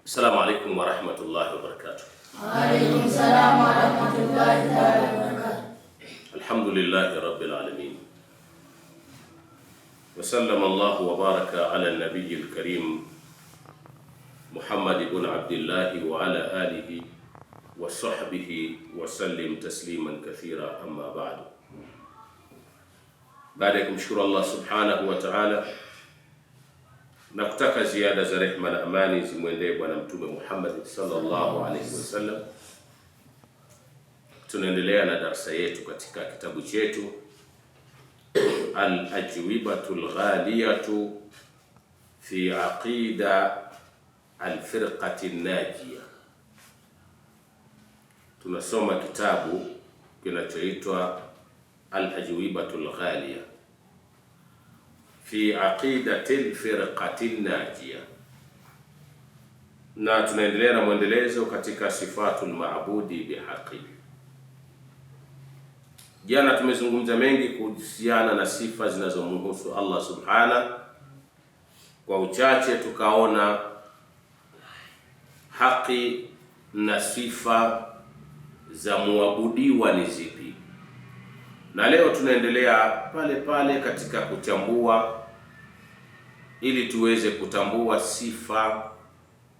Assalamu alaikum wa rahmatullahi wa barakatuh. Wa alaikum salam wa rahmatullahi wa barakatuh. Alhamdulillahi rabbil alamin. Wa sallama Allahu wa baraka ala an-nabiyil karim Muhammad ibn Abdullah wa ala alihi wa sahbihi wa sallim tasliman kathira, amma ba'du. Baada ya kumshukuru Allah subhanahu wa ta'ala na kutaka ziada za rehema na amani zimwendee Bwana Mtume Muhammad sallallahu alaihi wasallam, tunaendelea na darasa yetu katika kitabu chetu Al-Ajwibatul Ghaliyatu fi Aqida Al-Firqati Najia. Tunasoma kitabu kinachoitwa Al-Ajwibatul Ghaliya fi aqidatil firqatin najia, na tunaendelea na mwendelezo katika sifatul maabudi bihaqi. Jana tumezungumza mengi kuhusiana na sifa zinazomhusu Allah subhana. Kwa uchache tukaona haki na sifa za muabudiwa ni zipi, na leo tunaendelea pale pale katika kuchambua ili tuweze kutambua sifa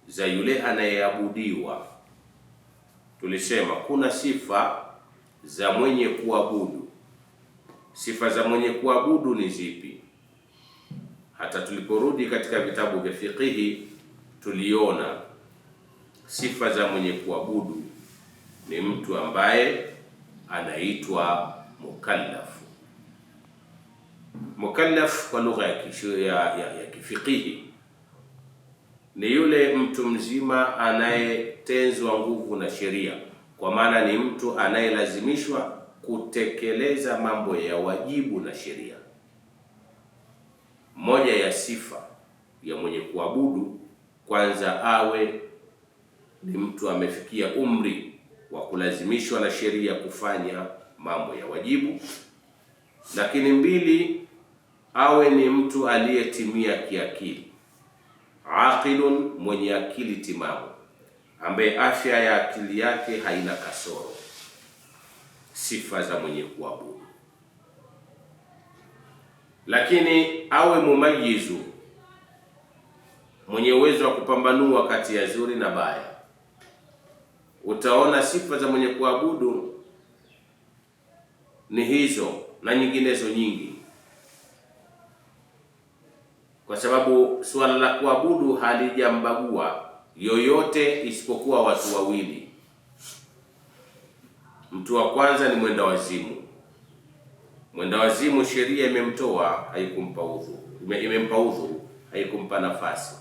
za yule anayeabudiwa. Tulisema kuna sifa za mwenye kuabudu. Sifa za mwenye kuabudu ni zipi? Hata tuliporudi katika vitabu vya fiqhi tuliona sifa za mwenye kuabudu ni mtu ambaye anaitwa mukallaf. Mukallaf kwa lugha ya kifikihi ni yule mtu mzima anayetenzwa nguvu na sheria, kwa maana ni mtu anayelazimishwa kutekeleza mambo ya wajibu na sheria. Moja ya sifa ya mwenye kuabudu, kwanza awe ni mtu amefikia umri wa kulazimishwa na sheria kufanya mambo ya wajibu, lakini mbili, awe ni mtu aliyetimia kiakili, aqilun, mwenye akili timamu, ambaye afya ya akili yake haina kasoro. Sifa za mwenye kuabudu. Lakini awe mumayizu, mwenye uwezo wa kupambanua kati ya zuri na baya. Utaona sifa za mwenye kuabudu ni hizo na nyinginezo nyingi, kwa sababu suala la kuabudu halijambagua yoyote isipokuwa watu wawili. Mtu wa kwanza ni mwenda wazimu. Mwenda wazimu sheria imemtoa, haikumpa udhu, imempa udhu, haikumpa nafasi.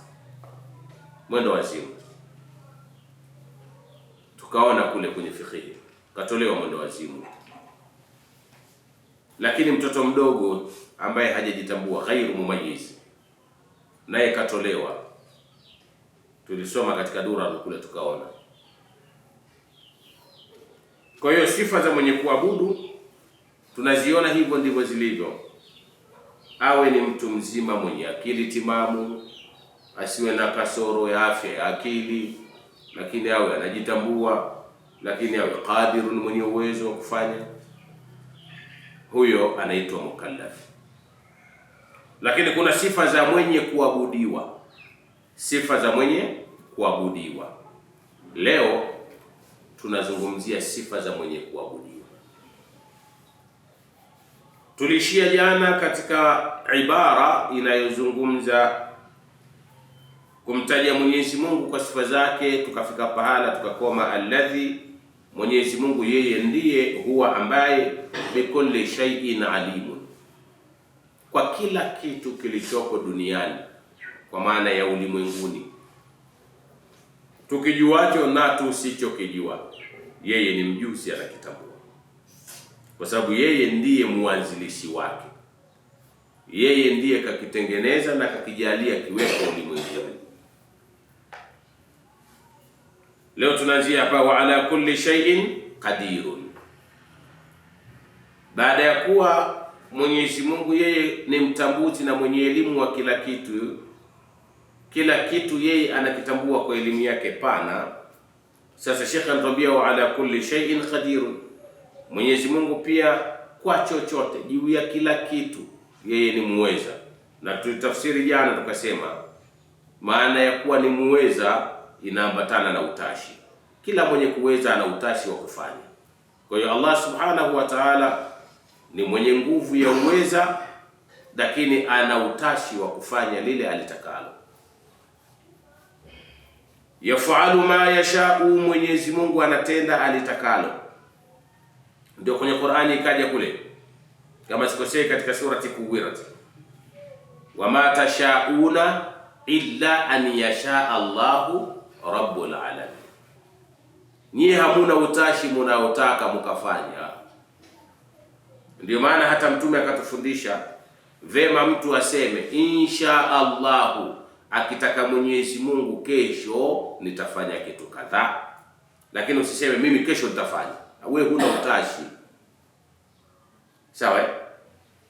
Mwenda wazimu tukaona kule kwenye fiqh katolewa mwenda wazimu. Lakini mtoto mdogo ambaye hajajitambua, ghairu mumayyiz, naye katolewa. Tulisoma katika dura kule tukaona. Kwa hiyo sifa za mwenye kuabudu tunaziona hivyo ndivyo zilivyo. Awe ni mtu mzima mwenye akili timamu, asiwe na kasoro ya afya ya akili, lakini awe anajitambua, lakini awe qadirun, mwenye uwezo wa kufanya. Huyo anaitwa mukallaf. Lakini kuna sifa za mwenye kuabudiwa. Sifa za mwenye kuabudiwa. Leo tunazungumzia sifa za mwenye kuabudiwa. Tulishia jana katika ibara inayozungumza kumtaja Mwenyezi Mungu kwa sifa zake, tukafika pahala tukakoma, alladhi, Mwenyezi Mungu yeye ndiye, huwa ambaye, bikulli shay'in alimun, kwa kila kitu kilichoko duniani, kwa maana ya ulimwenguni, tukijuacho na tusichokijua, yeye ni mjuzi, anakitambua, kwa sababu yeye ndiye muanzilishi wake. Yeye ndiye kakitengeneza na kakijalia kiwepo ulimwenguni. Leo tunaanzia hapa, wa ala kulli shay'in qadirun. Baada ya kuwa Mwenyezi Mungu yeye ni mtambuzi na mwenye elimu wa kila kitu, kila kitu yeye anakitambua kwa elimu yake pana. Sasa Sheikh anatuambia wa ala kulli shay'in qadir, Mwenyezi Mungu pia kwa chochote, juu ya kila kitu yeye ni muweza. Na tulitafsiri jana tukasema maana ya kuwa ni muweza inaambatana na utashi. Kila mwenye kuweza ana utashi wa kufanya. Kwa hiyo Allah subhanahu wa ta'ala ni mwenye nguvu ya uweza, lakini ana utashi wa kufanya lile alitakalo. Yafalu ma yashau, Mwenyezi Mungu anatenda alitakalo. Ndio kwenye Qur'ani ikaja kule, kama sikosei, katika surati Kuwirat, wama tashauna illa an yasha Allahu rabbul alamin. Nyie hamuna utashi munaotaka mukafanya. Ndio maana hata Mtume akatufundisha vema mtu aseme insha Allahu, akitaka Mwenyezi Mungu kesho nitafanya kitu kadhaa, lakini usiseme mimi kesho nitafanya. Wewe huna utashi. Sawa?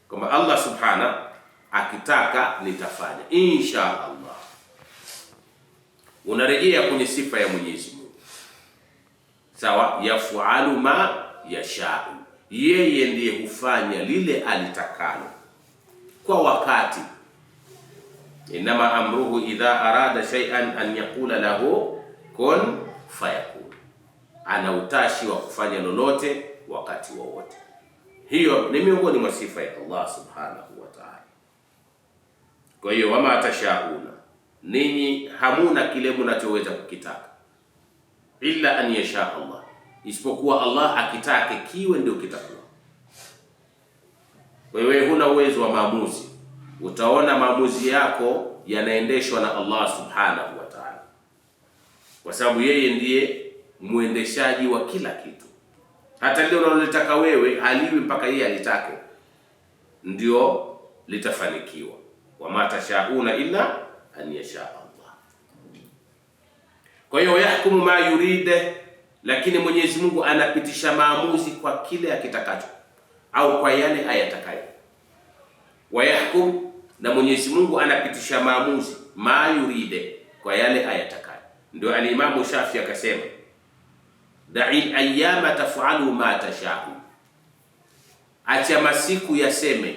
Kama Allah subhana akitaka nitafanya insha Allah, unarejea kwenye sifa ya Mwenyezi Mungu. Sawa? Yafalu ma yashau, yeye ndiye hufanya lile alitakalo kwa wakati. Inama amruhu idha arada shay'an an yaqula lahu kun fayakun. Ana utashi wa kufanya lolote wakati wowote. Hiyo ni miongoni mwa sifa ya Allah subhanahu wa ta'ala. Kwa hiyo wama tashauna, ninyi hamuna kile mnachoweza kukitaka, illa an yasha Allah, isipokuwa Allah akitake kiwe ndio kitakuwa. Wewe huna uwezo wa maamuzi. Utaona maamuzi yako yanaendeshwa na Allah subhanahu wa ta'ala, kwa sababu yeye ndiye muendeshaji wa kila kitu. Hata lile unalotaka wewe haliwi mpaka yeye alitake ndio litafanikiwa. Wama tashauna illa an yasha Allah. Kwa hiyo yahkumu ma yuride, lakini Mwenyezi Mungu anapitisha maamuzi kwa kile akitakacho au kwa yale ayatakayo. Wayahkum, na Mwenyezi Mungu anapitisha maamuzi ma yuride, kwa yale ayatakayo. Ndio al-Imam Shafi akasema da'il ayyama taf'alu ma tasha'u, acha masiku yaseme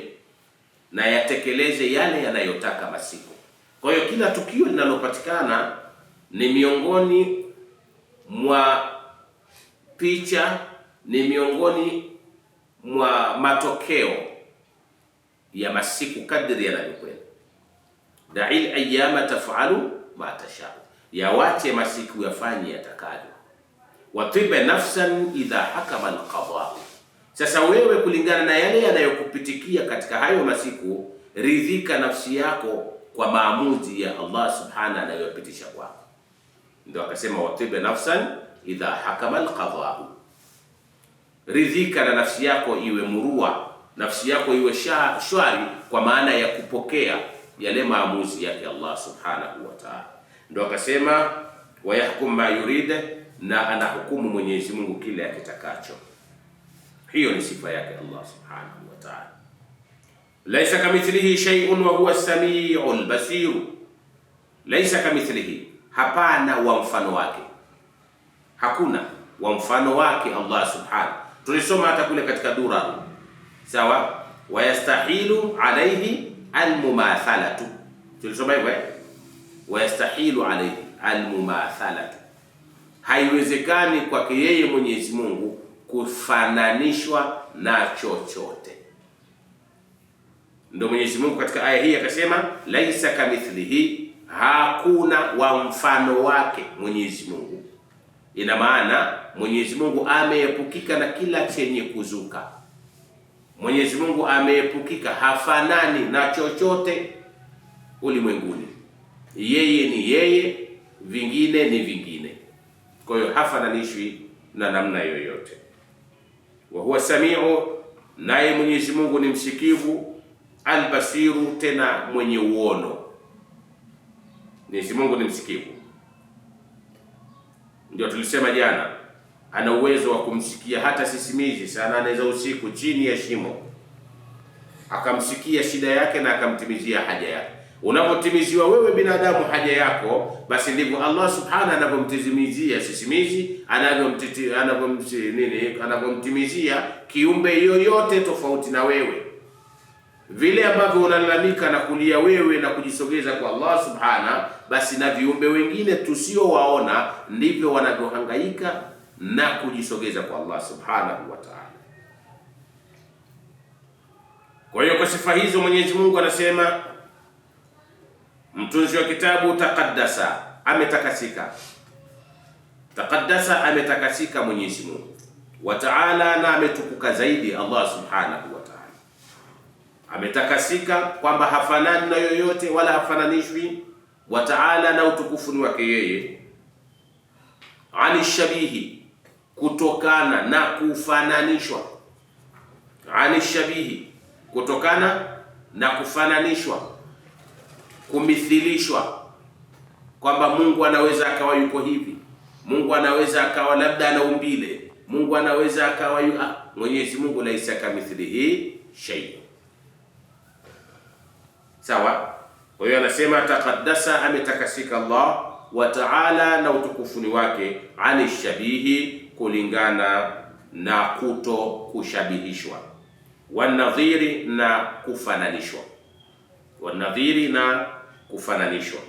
na yatekeleze yale yanayotaka masiku. Kwa hiyo kila tukio linalopatikana ni miongoni mwa picha, ni miongoni mwa matokeo ya masiku kadri yanavyokwenda. Da'il ayyama taf'alu ma tasha'u, yawache masiku yafanye yatakavyo. Watibe nafsan idha hakama alqada. Sasa wewe kulingana na yale yanayokupitikia katika hayo masiku, ridhika nafsi yako kwa maamuzi ya Allah subhanahu anayopitisha kwako. Ndio akasema watibe nafsan idha hakama alqada, ridhika na nafsi yako iwe murua, nafsi yako iwe shwari, kwa maana ya kupokea yale maamuzi yake Allah subhanahu wa ta'ala. Ndio akasema wayahkum ma yuride, na anahukumu Mwenyezi Mungu kile akitakacho. Hiyo ni sifa yake Allah subhanahu wa ta'ala. Laisa kamithlihi shay'un wa huwa as-sami'ul basir. Laisa kamithlihi, hapana wa mfano wake, hakuna wa mfano wake Allah subhanahu. Tulisoma hata kule katika Durar. Sawa? Wayastahilu alayhi al-mumathalatu. Tulisoma hivyo wayastahilu alayhi al-mumathalatu. Haiwezekani kwake yeye Mwenyezi Mungu kufananishwa na chochote. Ndio Mwenyezi Mungu katika aya hii akasema laisa kamithlihi, hakuna wa mfano wake Mwenyezi Mungu. Ina maana Mwenyezi Mungu ameepukika na kila chenye kuzuka. Mwenyezi Mungu ameepukika, hafanani na chochote ulimwenguni. Yeye ni yeye, vingine ni vingine. Kwa hiyo hafananishwi na namna yoyote. Wa huwa samiu, naye Mwenyezi Mungu ni msikivu, albasiru, tena mwenye uono. Mwenyezi Mungu ni msikivu. Ndio tulisema jana, ana uwezo wa kumsikia hata sisimizi saa 8 za usiku chini ya shimo, akamsikia shida yake na akamtimizia haja yake. Unapotimiziwa wewe binadamu haja yako, basi ndivyo Allah subhanahu anavyomtimizia sisimizi, anavyomtimizia kiumbe yoyote tofauti na wewe. Vile ambavyo unalalamika na kulia wewe na kujisogeza kwa Allah subhanahu, basi na viumbe wengine tusiowaona ndivyo wanavyohangaika na kujisogeza kwa Allah subhanahu wa ta'ala. Kwa hiyo kwa sifa hizo Mwenyezi Mungu anasema, mtunzi wa kitabu taqaddasa, ametakasika. Taqaddasa, ametakasika Mwenyezi Mungu wa ta'ala, na ametukuka zaidi Allah subhanahu wa ta'ala. Ametakasika kwamba hafanani na yoyote wala hafananishwi, wa ta'ala, na utukufu ni wake yeye. Ani shabihi, kutokana na kufananishwa. Ani shabihi, kutokana na kufananishwa, kumithilishwa, kwamba Mungu anaweza akawa yuko hivi, Mungu anaweza akawa labda ana umbile, Mungu anaweza akawa Mwenyezi Mungu laisa kamithlihi shay. Sawa? Kwa hiyo anasema taqaddasa, ametakasika Allah wa ta'ala, na utukufuni wake, ani shabihi, kulingana na kuto kushabihishwa, wanadhiri, na kufananishwa, wanadhiri na kufananishwa,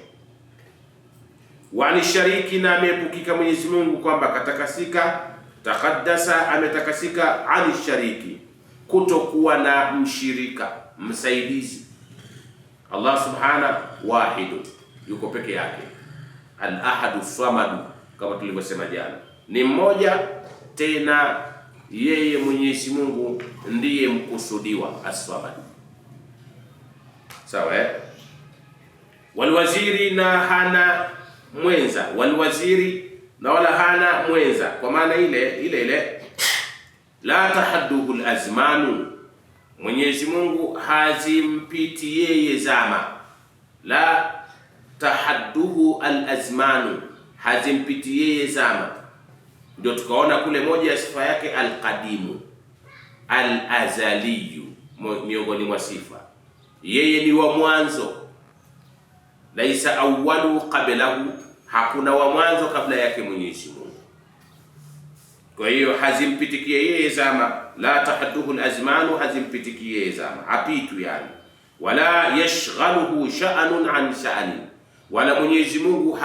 wani shariki, na ameepukika Mwenyezi Mungu kwamba katakasika. Taqaddasa, ametakasika, ani shariki, kutokuwa na mshirika, msaidizi. Allah subhanahu wahidu, yuko peke yake. Al-ahadu samadu, kama tulivyosema jana, ni mmoja, tena yeye Mwenyezi Mungu ndiye mkusudiwa, as-samad. Sawa eh? Walwaziri, na hana mwenza. Walwaziri, na wala hana mwenza, kwa maana ile la tahadduhu al-azmanu, Mwenyezi Mungu hazimpiti yeye zama. La tahadduhu al-azmanu, hazimpiti yeye zama. Ndio tukaona kule moja ya sifa yake al-qadimu, al-azaliyu, miongoni mwa sifa, yeye ni wa mwanzo. Laisa awwalu qablahu, hakuna wa mwanzo kabla yake Mwenyezi Mungu. Kwa hiyo hazimpitikie yeye zama. La tahadduhu al-azmanu, hazimpitikie yeye zama, hapitu yani. Wala yashghaluhu sha'nun an sha'ni, wala Mwenyezi Mungu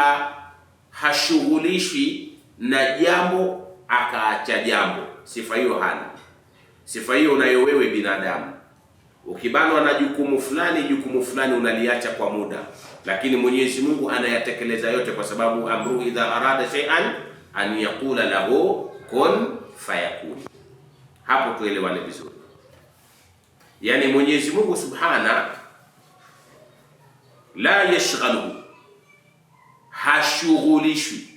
hashughulishi na jambo akaacha jambo. Sifa hiyo hana. Sifa hiyo unayo wewe binadamu. Ukibanwa na jukumu fulani unaliacha kwa muda, lakini Mwenyezi Mungu anayatekeleza yote, kwa sababu amru idha arada shay'an an yaqula lahu kun fayakun. Hapo tuelewane vizuri. Yani Mwenyezi Mungu subhana la yashghaluhu, hashughulishwi,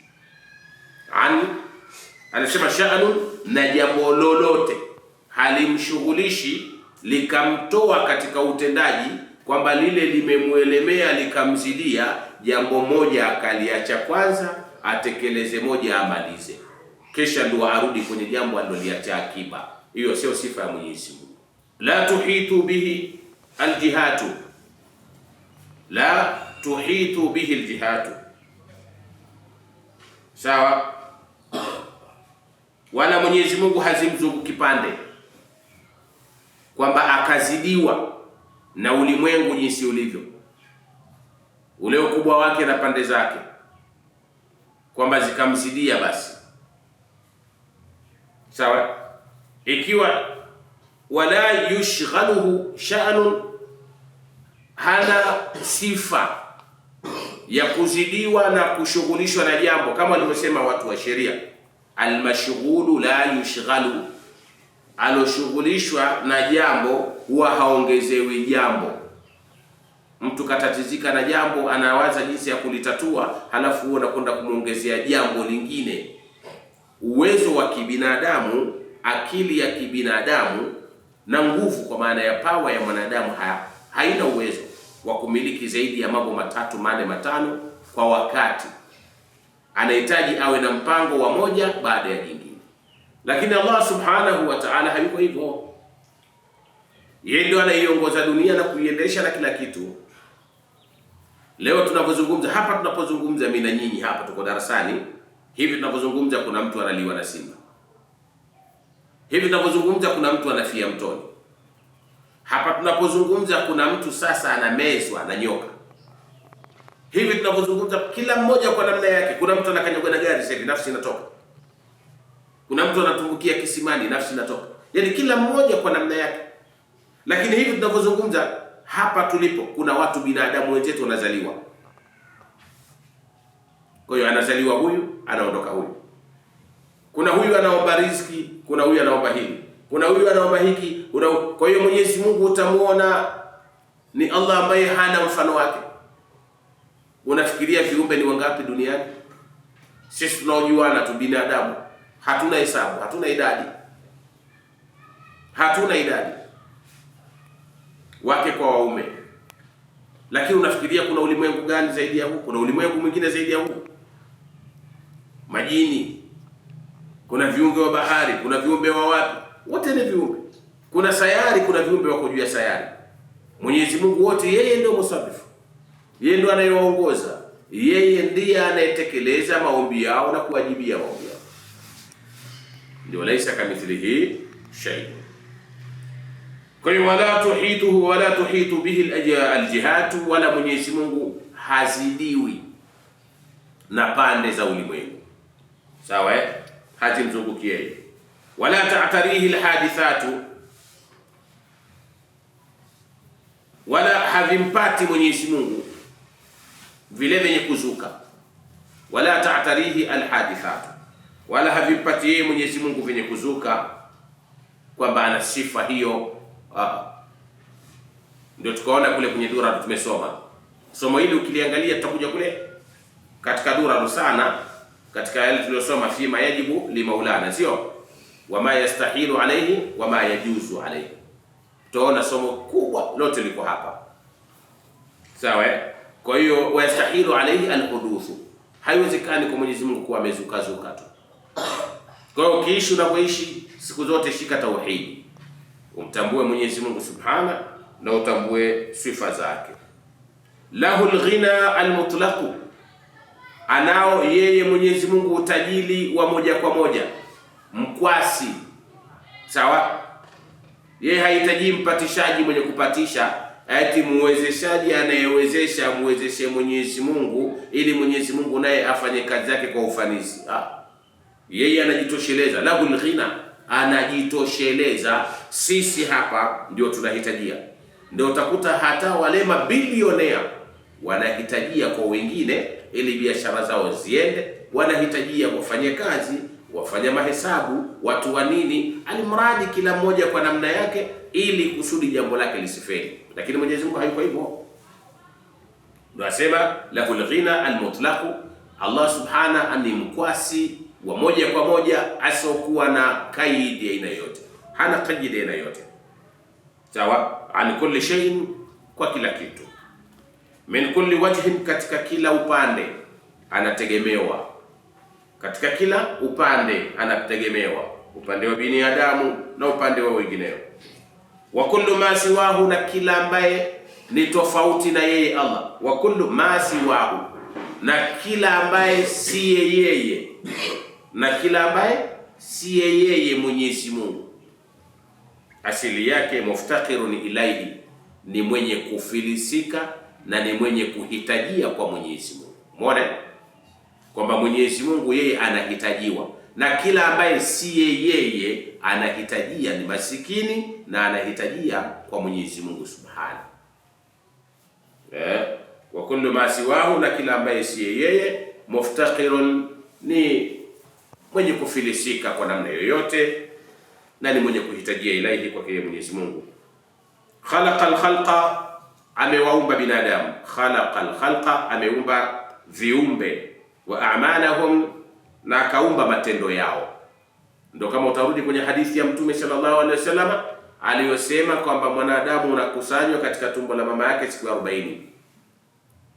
anasema sha'nun, na jambo lolote halimshughulishi likamtoa katika utendaji, kwamba lile limemuelemea likamzidia, jambo moja akaliacha kwanza atekeleze moja amalize, kisha ndo arudi kwenye jambo aliloliacha akiba. Hiyo sio sifa ya Mwenyezi Mungu. La tuhitu bihi aljihatu, la tuhitu bihi aljihatu. Sawa? Wala Mwenyezi Mungu hazimzunguki kipande, kwamba akazidiwa na ulimwengu jinsi ulivyo, ule ukubwa wake na pande zake, kwamba zikamzidia basi. Sawa? Ikiwa wala yushghaluhu sha'nun, hana sifa ya kuzidiwa na kushughulishwa na jambo, kama walivyosema watu wa sheria, almashghulu la yushghalu, aloshughulishwa na jambo huwa haongezewi jambo. Mtu katatizika na jambo, anawaza jinsi ya kulitatua, halafu huwa anakwenda kumuongezea jambo lingine. Uwezo wa kibinadamu, akili ya kibinadamu na nguvu, kwa maana ya pawa ya mwanadamu, haina uwezo wa kumiliki zaidi ya mambo 3, 4, 5 kwa wakati. Anahitaji awe na mpango wa moja baada ya jingine. Lakini Allah subhanahu wa ta'ala hayuko hivyo. Yeye ndio anaiongoza dunia na kuiendesha na kila kitu. Leo tunapozungumza hapa, tunapozungumza mimi na nyinyi hapa, tuko darasani hivi, tunapozungumza kuna mtu analiwa na simba. Hivi tunapozungumza kuna mtu anafia mtoni. Hapa tunapozungumza kuna mtu sasa anamezwa na nyoka. Hivi tunapozungumza kila mmoja kwa namna yake. Kuna mtu anakanyagwa na gari sasa, nafsi inatoka. Kuna mtu anatumbukia kisimani, nafsi inatoka. Yaani kila mmoja kwa namna yake. Lakini hivi tunapozungumza hapa tulipo, kuna watu binadamu wenzetu wanazaliwa. Kwa hiyo anazaliwa huyu, anaondoka huyu. Kuna huyu anaomba riziki, kuna huyu anaomba hili. Kuna huyu anaomba hiki, kwa hiyo Mwenyezi Mungu utamuona ni Allah ambaye hana mfano wake. Unafikiria viumbe ni wangapi duniani? Sisi tunaojuana tu binadamu, hatuna hesabu, hatuna idadi. Hatuna idadi. Wake kwa waume. Lakini unafikiria kuna ulimwengu gani zaidi ya huu? Kuna ulimwengu mwingine zaidi ya huu? Majini. Kuna viumbe wa bahari, kuna viumbe wa wapi? Wote ni viumbe. Kuna sayari, kuna viumbe wako juu ya sayari. Mwenyezi Mungu wote yeye ndio musabifu. Yeye ndio anayewaongoza. Yeye ndiye anayetekeleza maombi yao na kuwajibia maombi yao. Ndio laisa kamithlihi shay. Kwa hiyo wala tuhitu bihi aljihatu, wala Mwenyezi Mungu hazidiwi na pande za ulimwengu. Sawa hajimzungukie yeye. Wala ta'tarihi alhadithatu, wala havimpati Mwenyezi Mungu vile vyenye kuzuka. Wala ta'tarihi alhadithatu, wala havimpati yeye Mwenyezi Mungu vyenye kuzuka, kwamba ana sifa hiyo. Ndio tukaona kule kwenye dura tumesoma somo hili, ukiliangalia tutakuja kule katika dura sana, katika yale tuliyosoma fima yajibu li maulana, sio wama yastahilu alayhi wama yajuzu alayhi. Tuona somo kubwa lote liko hapa. Sawa Kwa hiyo wayastahilu alayhi alhuduthu, haiwezekani kwa Mwenyezi Mungu kuwa amezuka tu. Kwa hiyo ukiishi unavyoishi siku zote, shika tauhidi, umtambue Mwenyezi Mungu subhana na utambue sifa zake. Lahu alghina almutlaq, anao yeye Mwenyezi Mungu utajili wa moja kwa moja, mkwasi. Sawa, yeye hahitaji mpatishaji mwenye kupatisha, ati muwezeshaji anayewezesha muwezeshe Mwenyezi Mungu ili Mwenyezi Mungu naye afanye kazi yake kwa ufanisi. Yeye anajitosheleza. Lahu alghina, anajitosheleza. Sisi hapa ndio tunahitajia. Ndio utakuta hata wale mabilionea wanahitajia kwa wengine ili biashara zao ziende, wanahitajia wafanye kazi, wafanye mahesabu, watu wa nini, alimradi kila mmoja kwa namna yake, ili kusudi jambo lake lisifeli. Lakini Mwenyezi Mungu hayuko hivyo. Ndio asema lahu alghina almutlaq, Allah subhana ni mkwasi wa moja kwa moja, asokuwa na kaidi aina yote, hana kaidi aina yote. Sawa, an kulli shay'in, kwa kila kitu, min kulli wajhin, katika kila upande anategemewa, katika kila upande anategemewa, upande wa binadamu na upande wa wengineo. Wa kullu ma siwahu, na kila ambaye ni tofauti na yeye Allah. Wa kullu ma siwahu, na kila ambaye si yeye, na kila ambaye si yeye Mwenyezi Mungu. Asili yake muftakirun ilaihi, ni mwenye kufilisika na ni mwenye kuhitajia kwa Mwenyezi Mungu. Umeona kwamba Mwenyezi Mungu yeye anahitajiwa, na kila ambaye si yeye anahitajia, ni masikini na anahitajia kwa Mwenyezi Mungu subhanahu. Wa kullu ma siwahu, na kila ambaye si yeye, muftakirun, ni mwenye kufilisika kwa namna yoyote, na ni mwenye kuhitajia ilaihi kwa kile Mwenyezi Mungu. Khalaqal khalqa, amewaumba binadamu. Khalaqal khalqa, ameumba viumbe. Wa a'malahum, na akaumba matendo yao. Ndio kama utarudi kwenye hadithi ya Mtume sallallahu alaihi wasallam aliyosema kwamba mwanadamu unakusanywa katika tumbo la mama yake siku 40,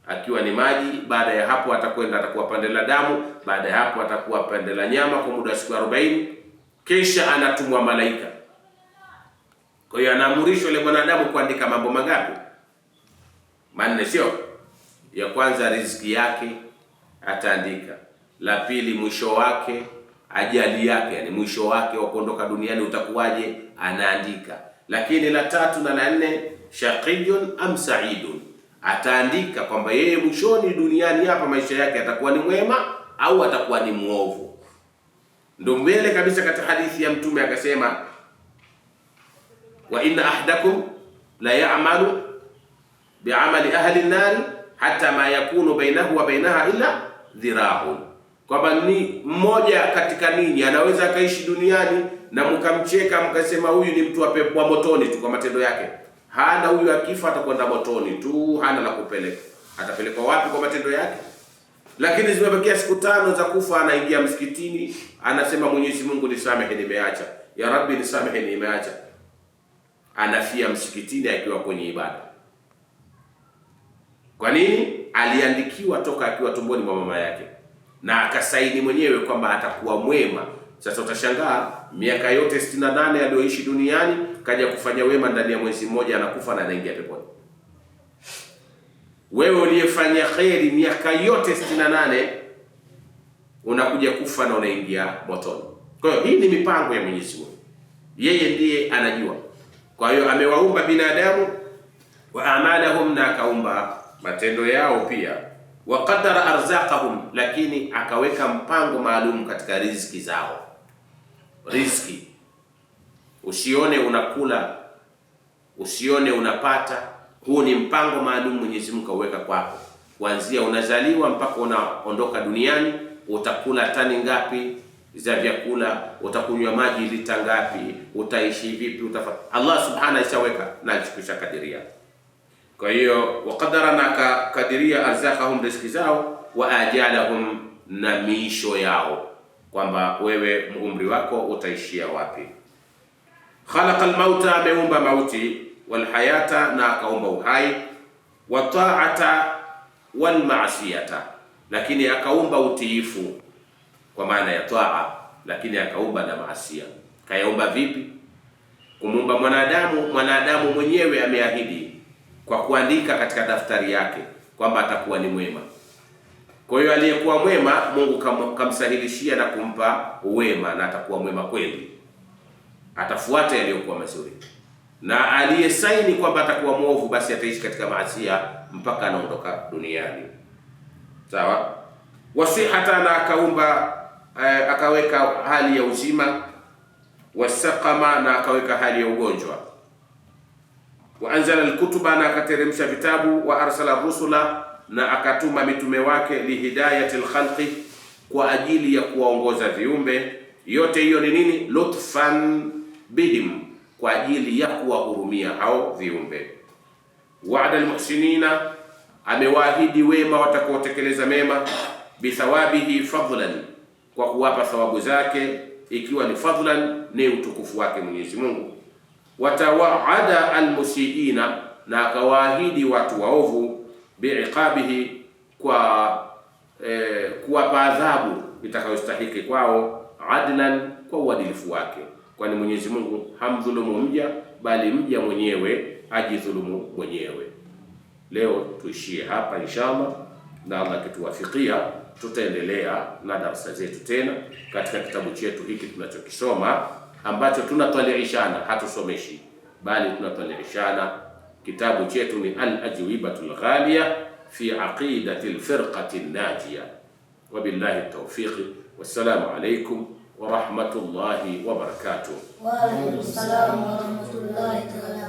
akiwa ni maji. Baada ya hapo atakuwa pande la damu. Baada ya hapo atakuwa pande la nyama kwa muda wa siku 40, kisha anatumwa malaika. Kwa hiyo anaamrishwa yule mwanadamu kuandika mambo mangapi? Manne, sio? ya kwanza riziki yake ataandika, la pili mwisho wake, ajali yake, yani mwisho wake wa kuondoka duniani utakuwaje, anaandika. Lakini la tatu na la nne, shaqiyun am sa'idun, ataandika kwamba yeye mwishoni duniani hapa maisha yake atakuwa ni mwema au atakuwa ni muovu. Ndio mbele kabisa katika hadithi ya Mtume akasema, wa inna ahdakum la ya'malu bi'amali ahli an-nar hatta ma yakunu bainahu wa bainaha illa dhira'un, kwamba ni mmoja katika ninyi anaweza akaishi duniani na mkamcheka mkasema huyu ni mtu wa motoni tu kwa matendo yake. Hana huyu, akifa atakwenda motoni tu, hana la kupeleka. Atapelekwa wapi kwa matendo yake? Lakini zimebakia siku 5 za kufa, anaingia msikitini, anasema Mwenyezi Mungu nisamehe, nimeacha. Ya Rabbi nisamehe, nimeacha. Anafia msikitini akiwa kwenye ibada. Kwa nini? Aliandikiwa toka akiwa tumboni mwa mama yake na akasaini mwenyewe kwamba atakuwa mwema. Sasa utashangaa miaka yote 68 aliyoishi duniani kaja kufanya wema, ndani ya mwezi mmoja anakufa na anaingia peponi. Wewe uliyefanya kheri miaka yote 68 unakuja kufa na unaingia motoni. Kwa hiyo hii ni mipango ya Mwenyezi Mungu, yeye ndiye anajua. Kwa hiyo amewaumba binadamu wa amalahum, na akaumba matendo yao pia, wa qadara arzaqahum, lakini akaweka mpango maalum katika riziki zao. Riziki usione unakula, usione unapata, huu ni mpango maalum Mwenyezi Mungu kaweka kwako. Kuanzia unazaliwa mpaka unaondoka duniani, utakula tani ngapi za vyakula, utakunywa maji lita ngapi, utaishi vipi, Allah subhanahu ishaweka na kushakadiria. Kwa hiyo waqadara, na kadiria arzaqahum, riziki zao, wa ajalahum, na miisho yao, kwamba wewe umri wako utaishia wapi. Khalaqal mauta, ameumba mauti, wal hayata, na akaumba uhai, wa ta'ata wal ma'siyata, lakini akaumba utiifu kwa maana ya taa, lakini akaumba na maasia. Kayaumba vipi? Kumuumba mwanadamu mwenyewe ameahidi kwa kuandika katika daftari yake kwamba atakuwa ni mwema. Kwa hiyo aliyekuwa mwema Mungu kamsahilishia na kumpa uwema, na atakuwa mwema kweli, atafuata yaliyokuwa mazuri. Na aliyesaini kwamba atakuwa mwovu, basi ataishi katika maasia mpaka anaondoka duniani. Sawa? Wasihata, na akaumba akaweka hali ya uzima, wasaqama, na akaweka hali ya ugonjwa, wa anzala alkutuba, na akateremsha vitabu, wa arsala rusula, na akatuma mitume wake, lihidayati alkhalqi, kwa ajili ya kuwaongoza viumbe. Yote hiyo ni nini? Lutfan bihim, kwa ajili ya kuwahurumia hao viumbe. Wa'ada almuhsinina, amewaahidi wema watakaotekeleza mema, bithawabihi fadlan, kwa kuwapa thawabu zake, ikiwa ni fadlan ni utukufu wake Mwenyezi Mungu. Watawaada almusiina, na akawaahidi watu waovu, biiqabihi, kwa kuwapa adhabu itakayostahiki kwao, adlan, kwa uadilifu wake, kwani Mwenyezi Mungu hamdhulumu mja, bali mja mwenyewe ajidhulumu mwenyewe. Leo tuishie hapa inshallah, na Allah kituwafikia tutaendelea na darasa zetu tena katika kitabu chetu hiki tunachokisoma, ambacho tunatwaliishana, hatusomeshi bali tunatwaliishana. Kitabu chetu ni Al-Ajwibatul Ghaliya fi Aqidati al-Firqati an-Najiya. Wabillahi tawfiq, wassalamu alaykum wa rahmatullahi wa barakatuh. Wa alaykum assalam wa rahmatullahi ta'ala